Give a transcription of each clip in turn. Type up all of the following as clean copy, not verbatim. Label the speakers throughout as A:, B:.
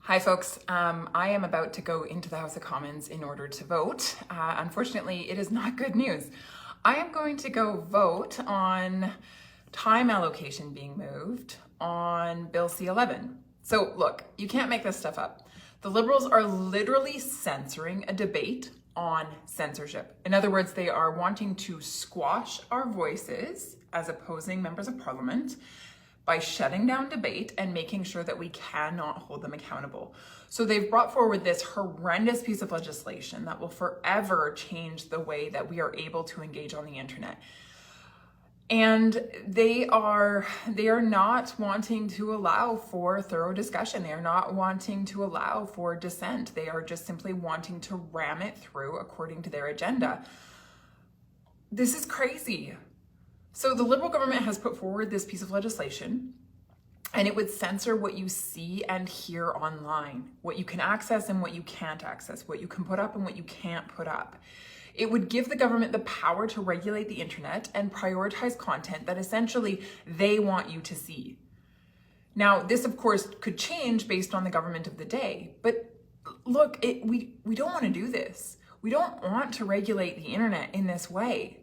A: Hi folks, I am about to go into the House of Commons in order to vote. Unfortunately, it is not good news. I am going to go vote on time allocation being moved on Bill C-11. So look, you can't make this stuff up. The Liberals are literally censoring a debate on censorship. In other words, they are wanting to squash our voices as opposing members of Parliament by shutting down debate and making sure that we cannot hold them accountable. So they've brought forward this horrendous piece of legislation that will forever change the way that we are able to engage on the internet. And they are not wanting to allow for thorough discussion. They are not wanting to allow for dissent. They are just simply wanting to ram it through according to their agenda. This is crazy. So the Liberal government has put forward this piece of legislation, and it would censor what you see and hear online, what you can access and what you can't access, what you can put up and what you can't put up. It would give the government the power to regulate the internet and prioritize content that essentially they want you to see. Now, this of course could change based on the government of the day, but look, we don't want to do this. We don't want to regulate the internet in this way.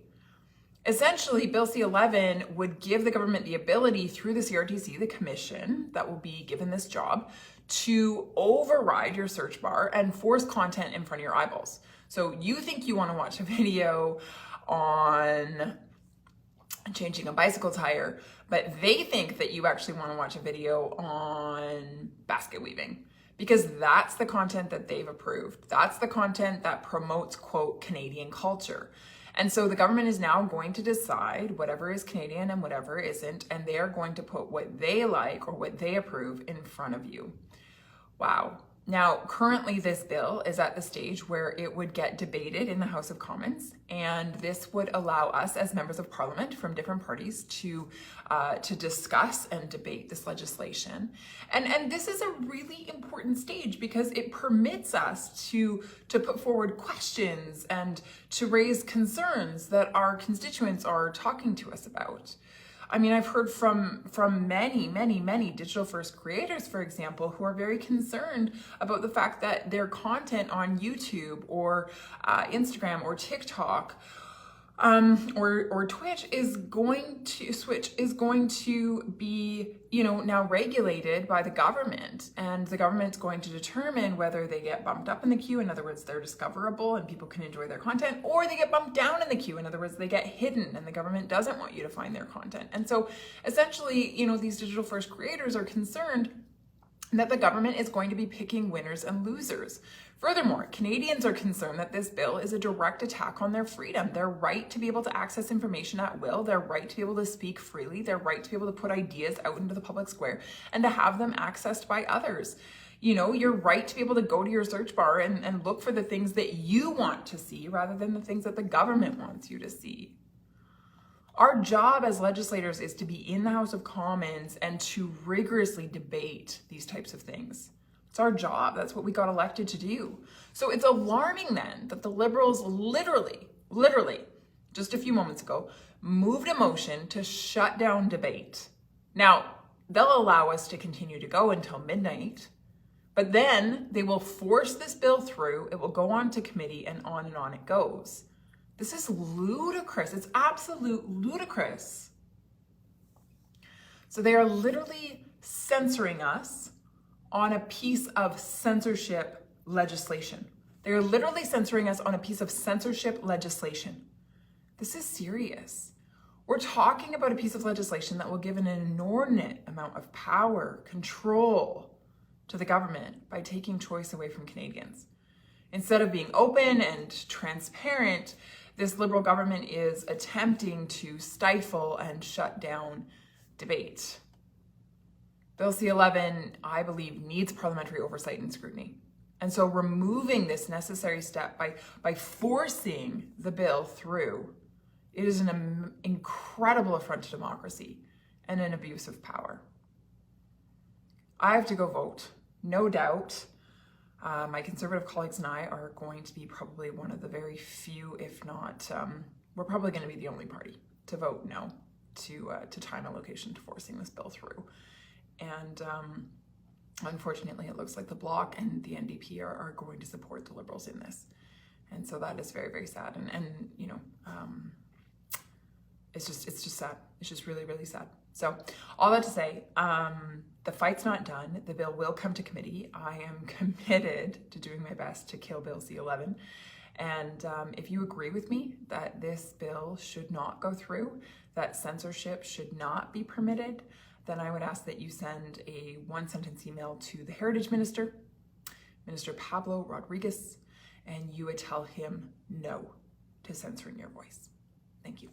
A: Essentially, Bill C-11 would give the government the ability through the CRTC, the commission that will be given this job, to override your search bar and force content in front of your eyeballs. So you think you want to watch a video on changing a bicycle tire, but they think that you actually want to watch a video on basket weaving, because that's the content that they've approved. That's the content that promotes, quote, Canadian culture. And so the government is now going to decide whatever is Canadian and whatever isn't, and they are going to put what they like or what they approve in front of you. Wow. Now, currently this bill is at the stage where it would get debated in the House of Commons, and this would allow us as members of Parliament from different parties to discuss and debate this legislation. And this is a really important stage because it permits us to put forward questions and to raise concerns that our constituents are talking to us about. I mean, I've heard from many digital first creators, for example, who are very concerned about the fact that their content on YouTube or Instagram or TikTok or Twitch is going to be, now regulated by the government, and the government's going to determine whether they get bumped up in the queue. In other words, they're discoverable and people can enjoy their content, or they get bumped down in the queue. In other words, they get hidden and the government doesn't want you to find their content. And so essentially, these digital first creators are concerned that the government is going to be picking winners and losers. Furthermore, Canadians are concerned that this bill is a direct attack on their freedom, their right to be able to access information at will, their right to be able to speak freely, their right to be able to put ideas out into the public square and to have them accessed by others. Your right to be able to go to your search bar and look for the things that you want to see rather than the things that the government wants you to see. Our job as legislators is to be in the House of Commons and to rigorously debate these types of things. It's our job. That's what we got elected to do. So it's alarming then that the Liberals literally, just a few moments ago, moved a motion to shut down debate. Now, they'll allow us to continue to go until midnight, but then they will force this bill through. It will go on to committee and on it goes. This is ludicrous. It's absolute ludicrous. So they are literally censoring us on a piece of censorship legislation. They are literally censoring us on a piece of censorship legislation. This is serious. We're talking about a piece of legislation that will give an inordinate amount of power, control to the government by taking choice away from Canadians. Instead of being open and transparent, this Liberal government is attempting to stifle and shut down debate. Bill C-11, I believe, needs parliamentary oversight and scrutiny. And so removing this necessary step by forcing the bill through, it is an incredible affront to democracy and an abuse of power. I have to go vote, no doubt. My Conservative colleagues and I are going to be probably one of the very few, if not, we're probably going to be the only party to vote no to time allocation to forcing this bill through. And unfortunately, it looks like the Bloc and the NDP are going to support the Liberals in this. And so that is very, very sad. And you know, it's just sad. It's just really, really sad. So all that to say, the fight's not done. The bill will come to committee. I am committed to doing my best to kill Bill C-11. And if you agree with me that this bill should not go through, that censorship should not be permitted, then I would ask that you send a one-sentence email to the Heritage Minister, Minister Pablo Rodriguez, and you would tell him no to censoring your voice. Thank you.